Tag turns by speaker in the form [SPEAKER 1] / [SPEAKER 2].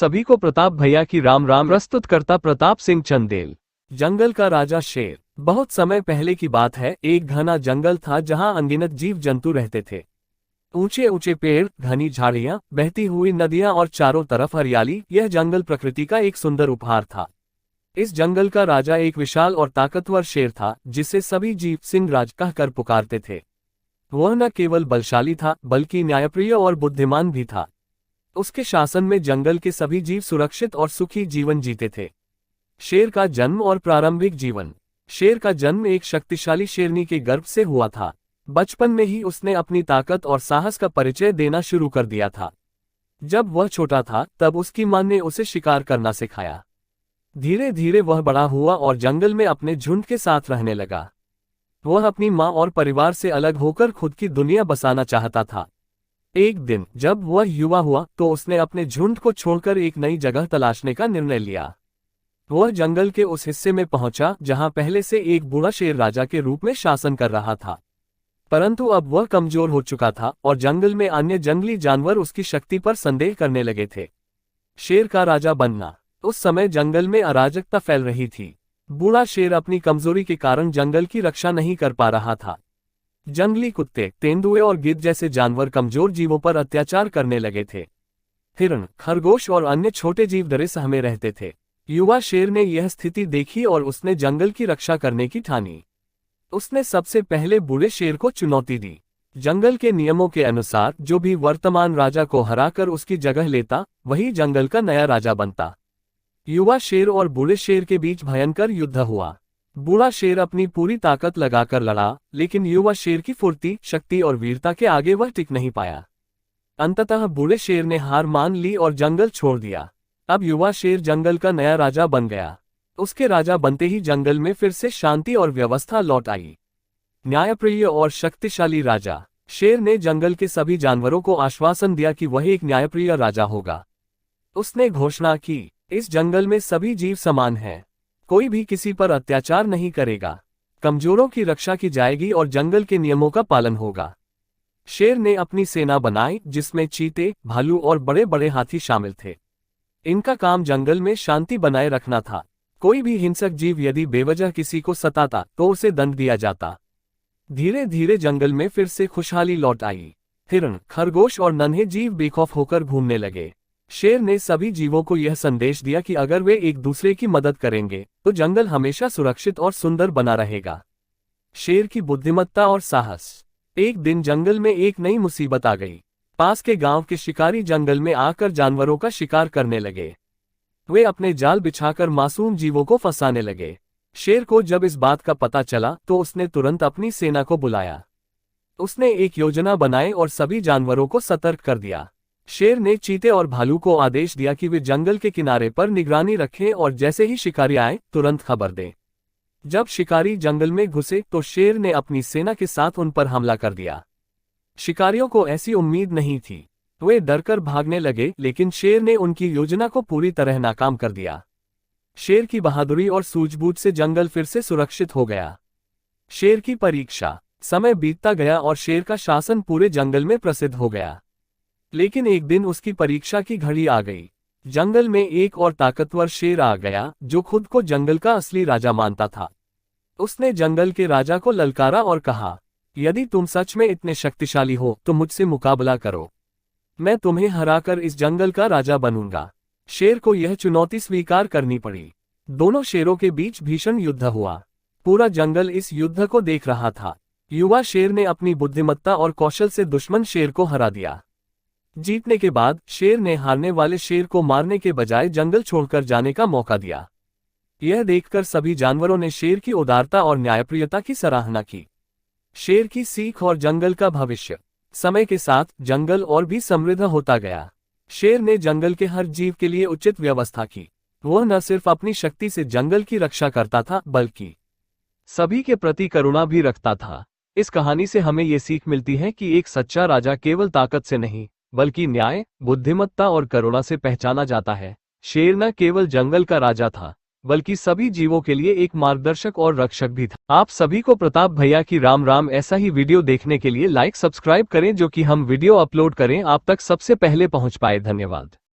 [SPEAKER 1] सभी को प्रताप भैया की राम राम। प्रस्तुत करता प्रताप सिंह चंदेल।
[SPEAKER 2] जंगल का राजा शेर। बहुत समय पहले की बात है, एक घना जंगल था जहां अनगिनत जीव जंतु रहते थे। ऊंचे ऊंचे पेड़, घनी झाड़ियां, बहती हुई नदियां और चारों तरफ हरियाली। यह जंगल प्रकृति का एक सुंदर उपहार था। इस जंगल का राजा एक विशाल और ताकतवर शेर था, जिसे सभी जीव सिंहराज कहकर पुकारते थे। वह न केवल बलशाली था, बल्कि न्यायप्रिय और बुद्धिमान भी था। उसके शासन में जंगल के सभी जीव सुरक्षित और सुखी जीवन जीते थे। शेर का जन्म और प्रारंभिक जीवन। शेर का जन्म एक शक्तिशाली शेरनी के गर्भ से हुआ था। बचपन में ही उसने अपनी ताकत और साहस का परिचय देना शुरू कर दिया था। जब वह छोटा था, तब उसकी मां ने उसे शिकार करना सिखाया। धीरे धीरे वह बड़ा हुआ और जंगल में अपने झुंड के साथ रहने लगा। वह अपनी मां और परिवार से अलग होकर खुद की दुनिया बसाना चाहता था। एक दिन जब वह युवा हुआ, तो उसने अपने झुंड को छोड़कर एक नई जगह तलाशने का निर्णय लिया। वह जंगल के उस हिस्से में पहुंचा जहां पहले से एक बूढ़ा शेर राजा के रूप में शासन कर रहा था। परंतु अब वह कमजोर हो चुका था और जंगल में अन्य जंगली जानवर उसकी शक्ति पर संदेह करने लगे थे। शेर का राजा बनना। उस समय जंगल में अराजकता फैल रही थी। बूढ़ा शेर अपनी कमजोरी के कारण जंगल की रक्षा नहीं कर पा रहा था। जंगली कुत्ते, तेंदुए और गिद्ध जैसे जानवर कमजोर जीवों पर अत्याचार करने लगे थे। हिरण, खरगोश और अन्य छोटे जीव डरे सहमे रहते थे। युवा शेर ने यह स्थिति देखी और उसने जंगल की रक्षा करने की ठानी। उसने सबसे पहले बूढ़े शेर को चुनौती दी। जंगल के नियमों के अनुसार जो भी वर्तमान राजा को हराकर उसकी जगह लेता, वही जंगल का नया राजा बनता। युवा शेर और बूढ़े शेर के बीच भयंकर युद्ध हुआ। बूढ़ा शेर अपनी पूरी ताकत लगाकर लड़ा, लेकिन युवा शेर की फुर्ती, शक्ति और वीरता के आगे वह टिक नहीं पाया। अंततः बूढ़े शेर ने हार मान ली और जंगल छोड़ दिया। अब युवा शेर जंगल का नया राजा बन गया। उसके राजा बनते ही जंगल में फिर से शांति और व्यवस्था लौट आई। न्यायप्रिय और शक्तिशाली राजा। शेर ने जंगल के सभी जानवरों को आश्वासन दिया कि वह एक न्यायप्रिय राजा होगा। उसने घोषणा की, इस जंगल में सभी जीव समान हैं। कोई भी किसी पर अत्याचार नहीं करेगा। कमजोरों की रक्षा की जाएगी और जंगल के नियमों का पालन होगा। शेर ने अपनी सेना बनाई, जिसमें चीते, भालू और बड़े बड़े हाथी शामिल थे। इनका काम जंगल में शांति बनाए रखना था। कोई भी हिंसक जीव यदि बेवजह किसी को सताता, तो उसे दंड दिया जाता। धीरे धीरे जंगल में फिर से खुशहाली लौट आई। हिरण, खरगोश और नन्हे जीव बेखौफ होकर घूमने लगे। शेर ने सभी जीवों को यह संदेश दिया कि अगर वे एक दूसरे की मदद करेंगे, तो जंगल हमेशा सुरक्षित और सुंदर बना रहेगा। शेर की बुद्धिमत्ता और साहस। एक दिन जंगल में एक नई मुसीबत आ गई। पास के गांव के शिकारी जंगल में आकर जानवरों का शिकार करने लगे। वे अपने जाल बिछाकर मासूम जीवों को फंसाने लगे। शेर को जब इस बात का पता चला, तो उसने तुरंत अपनी सेना को बुलाया। उसने एक योजना बनाई और सभी जानवरों को सतर्क कर दिया। शेर ने चीते और भालू को आदेश दिया कि वे जंगल के किनारे पर निगरानी रखें और जैसे ही शिकारी आए, तुरंत खबर दें। जब शिकारी जंगल में घुसे, तो शेर ने अपनी सेना के साथ उन पर हमला कर दिया। शिकारियों को ऐसी उम्मीद नहीं थी। वे डरकर भागने लगे, लेकिन शेर ने उनकी योजना को पूरी तरह नाकाम कर दिया। शेर की बहादुरी और सूझबूझ से जंगल फिर से सुरक्षित हो गया। शेर की परीक्षा। समय बीतता गया और शेर का शासन पूरे जंगल में प्रसिद्ध हो गया। लेकिन एक दिन उसकी परीक्षा की घड़ी आ गई। जंगल में एक और ताकतवर शेर आ गया, जो खुद को जंगल का असली राजा मानता था। उसने जंगल के राजा को ललकारा और कहा, यदि तुम सच में इतने शक्तिशाली हो, तो मुझसे मुकाबला करो। मैं तुम्हें हराकर इस जंगल का राजा बनूंगा। शेर को यह चुनौती स्वीकार करनी पड़ी। दोनों शेरों के बीच भीषण युद्ध हुआ। पूरा जंगल इस युद्ध को देख रहा था। युवा शेर ने अपनी बुद्धिमत्ता और कौशल से दुश्मन शेर को हरा दिया। जीतने के बाद शेर ने हारने वाले शेर को मारने के बजाय जंगल छोड़कर जाने का मौका दिया। यह देखकर सभी जानवरों ने शेर की उदारता और न्यायप्रियता की सराहना की। शेर की सीख और जंगल का भविष्य। समय के साथ जंगल और भी समृद्ध होता गया। शेर ने जंगल के हर जीव के लिए उचित व्यवस्था की। वह न सिर्फ अपनी शक्ति से जंगल की रक्षा करता था, बल्कि
[SPEAKER 1] सभी के प्रति करुणा भी रखता था। इस कहानी से हमें ये सीख मिलती है कि एक सच्चा राजा केवल ताकत से नहीं, बल्कि न्याय, बुद्धिमत्ता और करुणा से पहचाना जाता है। शेर न केवल जंगल का राजा था, बल्कि सभी जीवों के लिए एक मार्गदर्शक और रक्षक भी था। आप सभी को प्रताप भैया की राम राम। ऐसा ही वीडियो देखने के लिए लाइक सब्सक्राइब करें, जो कि हम वीडियो अपलोड करें आप तक सबसे पहले पहुंच पाए। धन्यवाद।